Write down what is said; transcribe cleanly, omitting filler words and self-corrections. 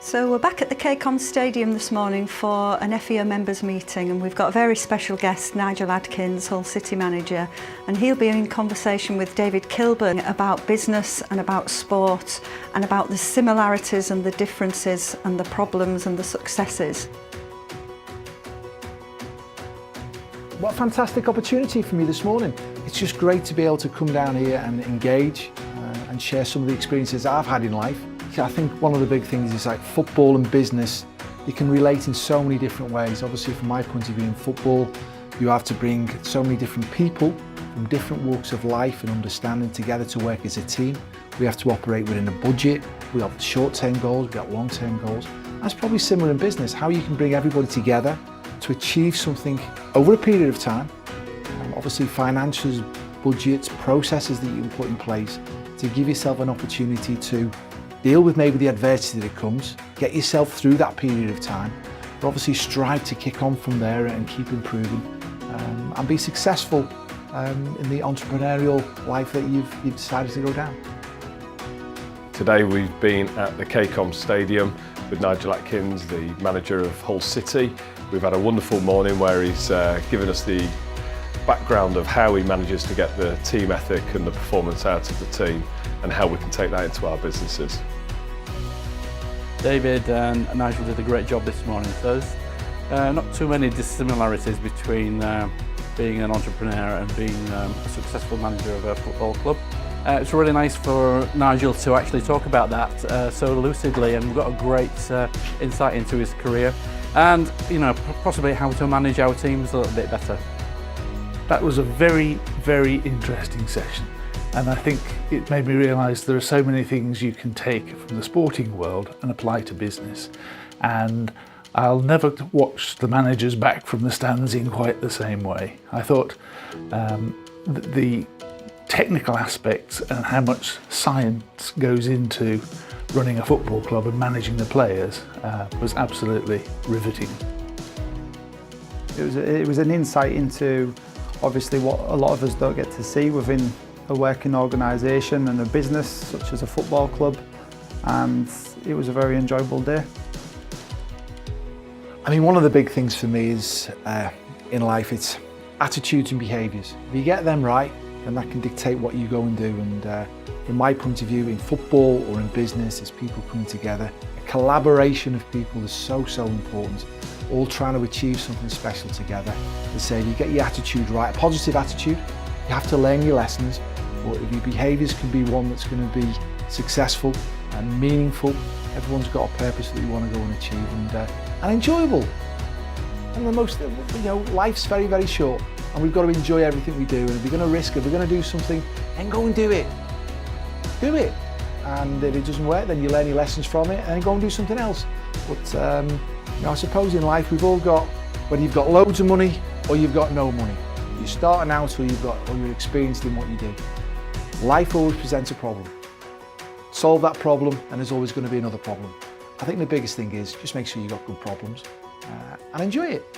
So we're back at the KCOM Stadium this morning for an FEO members meeting, and we've got a very special guest, Nigel Adkins, Hull City manager, and he'll be in conversation with David Kilburn about business and about sport and about the similarities and the differences and the problems and the successes. What a fantastic opportunity for me this morning. It's just great to be able to come down here and engage and share some of the experiences I've had in life. I think one of the big things is like football and business, you can relate in so many different ways. Obviously from my point of view in football, you have to bring so many different people from different walks of life and understanding together to work as a team. We have to operate within a budget, we have short-term goals, we have long-term goals. That's probably similar in business, how you can bring everybody together to achieve something over a period of time. Obviously financials, budgets, processes that you can put in place to give yourself an opportunity to deal with maybe the adversity that comes, get yourself through that period of time, but obviously strive to kick on from there and keep improving and be successful in the entrepreneurial life that you've decided to go down. Today we've been at the KCOM Stadium with Nigel Adkins, the manager of Hull City. We've had a wonderful morning where he's given us the background of how he manages to get the team ethic and the performance out of the team and how we can take that into our businesses. David and Nigel did a great job this morning. So there's not too many dissimilarities between being an entrepreneur and being a successful manager of a football club. It's really nice for Nigel to actually talk about that so lucidly, and we've got a great insight into his career and possibly how to manage our teams a little bit better. That was a very, very interesting session, and I think it made me realise there are so many things you can take from the sporting world and apply to business. And I'll never watch the managers back from the stands in quite the same way. I thought the technical aspects and how much science goes into running a football club and managing the players was absolutely riveting. It was an insight into obviously what a lot of us don't get to see within a working organisation and a business such as a football club, and it was a very enjoyable day. I mean, one of the big things for me is in life, it's attitudes and behaviours. If you get them right, then that can dictate what you go and do. And from my point of view, in football or in business, it's people coming together. A collaboration of people is so important. All trying to achieve something special together. They say if you get your attitude right, a positive attitude, you have to learn your lessons, but if your behaviours can be one that's going to be successful and meaningful, everyone's got a purpose that you want to go and achieve, and enjoyable. And the most, life's very, very short, and we've got to enjoy everything we do. And if we're going to risk, if we're going to do something, then go and do it. Do it. And if it doesn't work, then you learn your lessons from it and go and do something else. But I suppose in life we've all got, whether you've got loads of money or you've got no money. You're starting out or you're experienced in what you do. Life always presents a problem. Solve that problem and there's always going to be another problem. I think the biggest thing is just make sure you've got good problems and enjoy it.